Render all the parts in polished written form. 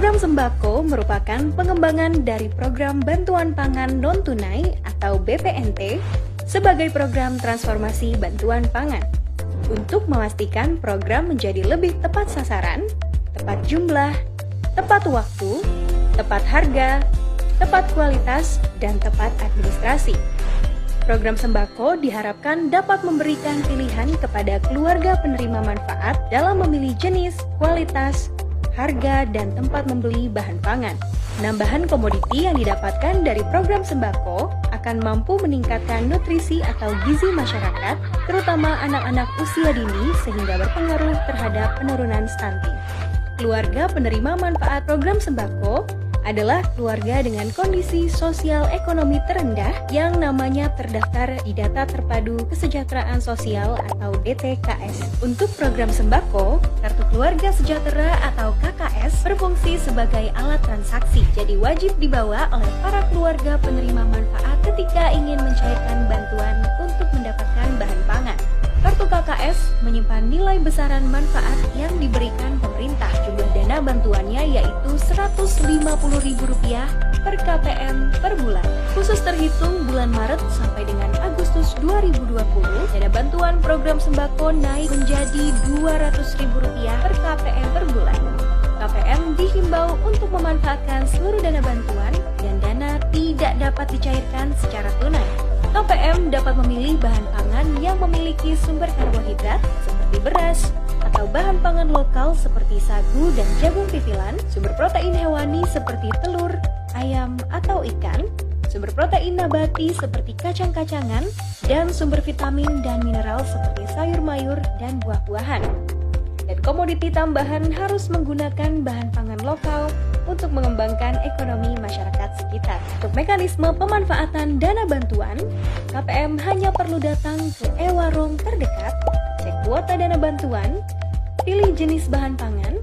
Program sembako merupakan pengembangan dari program bantuan pangan non-tunai atau BPNT sebagai program transformasi bantuan pangan untuk memastikan program menjadi lebih tepat sasaran, tepat jumlah, tepat waktu, tepat harga, tepat kualitas, dan tepat administrasi. Program sembako diharapkan dapat memberikan pilihan kepada keluarga penerima manfaat dalam memilih jenis, kualitas, harga, dan tempat membeli bahan pangan. Penambahan komoditi yang didapatkan dari program sembako akan mampu meningkatkan nutrisi atau gizi masyarakat, terutama anak-anak usia dini sehingga berpengaruh terhadap penurunan stunting. Keluarga penerima manfaat program sembako adalah keluarga dengan kondisi sosial ekonomi terendah yang namanya terdaftar di Data Terpadu Kesejahteraan Sosial atau DTKS. Untuk program sembako, Kartu Keluarga Sejahtera atau KKS berfungsi sebagai alat transaksi, jadi wajib dibawa oleh para keluarga penerima manfaat ketika ingin mencairkan bantuan untuk mendapatkan bahan pangan. Kartu KKS menyimpan nilai besaran manfaat yang diberikan pemerintah. Jumlah dana bantuannya yaitu Rp150.000 per KPM per bulan. Khusus terhitung bulan Maret sampai dengan Agustus 2020, dana bantuan program sembako naik menjadi Rp200.000 per KPM per bulan. KPM dihimbau untuk memanfaatkan seluruh dana bantuan dan dana tidak dapat dicairkan secara tunai. KPM dapat memilih bahan pangan yang memiliki sumber karbohidrat seperti beras atau bahan pangan lokal seperti sagu dan jagung pipilan, sumber protein hewani seperti telur, ayam atau ikan, sumber protein nabati seperti kacang-kacangan, dan sumber vitamin dan mineral seperti sayur mayur dan buah-buahan. Dan komoditi tambahan harus menggunakan bahan pangan lokal untuk mengembangkan ekonomi masyarakat sekitar. Untuk mekanisme pemanfaatan dana bantuan, KPM hanya perlu datang ke e-warung terdekat, cek kuota dana bantuan, pilih jenis bahan pangan,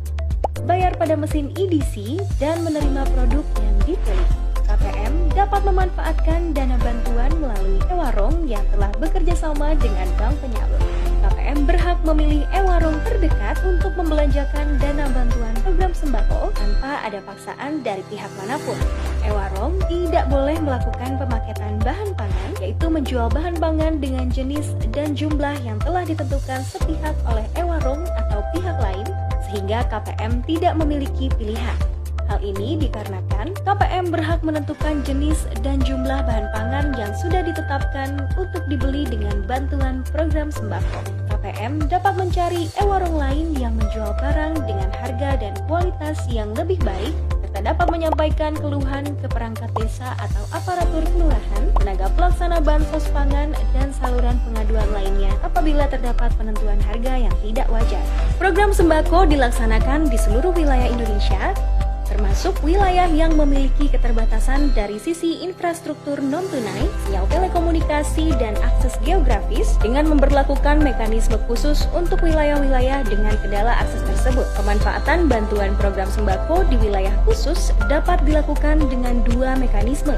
bayar pada mesin EDC, dan menerima produk yang dipilih. KPM dapat memanfaatkan dana bantuan melalui e-warung yang telah bekerja sama dengan bank penyalur. KPM berhak memilih e-warung terdekat untuk membelanjakan dana bantuan program sembako tanpa ada paksaan dari pihak manapun. E-warung tidak boleh melakukan pemaketan bahan pangan, yaitu menjual bahan pangan dengan jenis dan jumlah yang telah ditentukan sepihak oleh e-warung atau pihak lain, sehingga KPM tidak memiliki pilihan. Hal ini dikarenakan KPM berhak menentukan jenis dan jumlah bahan pangan yang sudah ditetapkan untuk dibeli dengan bantuan program sembako. KPM dapat mencari e-warung lain yang menjual barang dengan harga dan kualitas yang lebih baik, serta dapat menyampaikan keluhan ke perangkat desa atau aparatur kelurahan, tenaga pelaksana bansos pangan, dan saluran pengaduan lainnya apabila terdapat penentuan harga yang tidak wajar. Program sembako dilaksanakan di seluruh wilayah Indonesia, termasuk wilayah yang memiliki keterbatasan dari sisi infrastruktur non-tunai, sinyal telekomunikasi, dan akses geografis dengan memberlakukan mekanisme khusus untuk wilayah-wilayah dengan kendala akses tersebut. Pemanfaatan bantuan program sembako di wilayah khusus dapat dilakukan dengan dua mekanisme,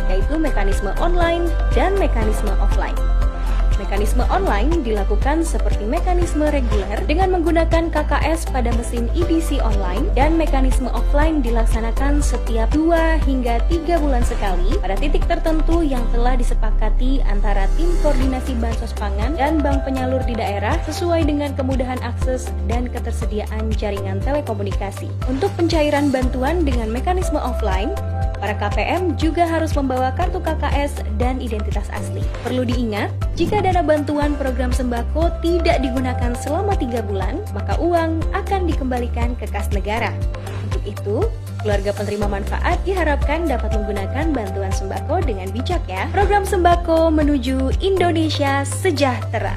yaitu mekanisme online dan mekanisme offline. Mekanisme online dilakukan seperti mekanisme reguler dengan menggunakan KKS pada mesin EDC online, dan mekanisme offline dilaksanakan setiap 2 hingga 3 bulan sekali pada titik tertentu yang telah disepakati antara tim koordinasi bansos pangan dan bank penyalur di daerah sesuai dengan kemudahan akses dan ketersediaan jaringan telekomunikasi. Untuk pencairan bantuan dengan mekanisme offline, para KPM juga harus membawa kartu KKS dan identitas asli. Perlu diingat, jika dana bantuan program sembako tidak digunakan selama 3 bulan, maka uang akan dikembalikan ke kas negara. Untuk itu, keluarga penerima manfaat diharapkan dapat menggunakan bantuan sembako dengan bijak ya. Program sembako menuju Indonesia sejahtera.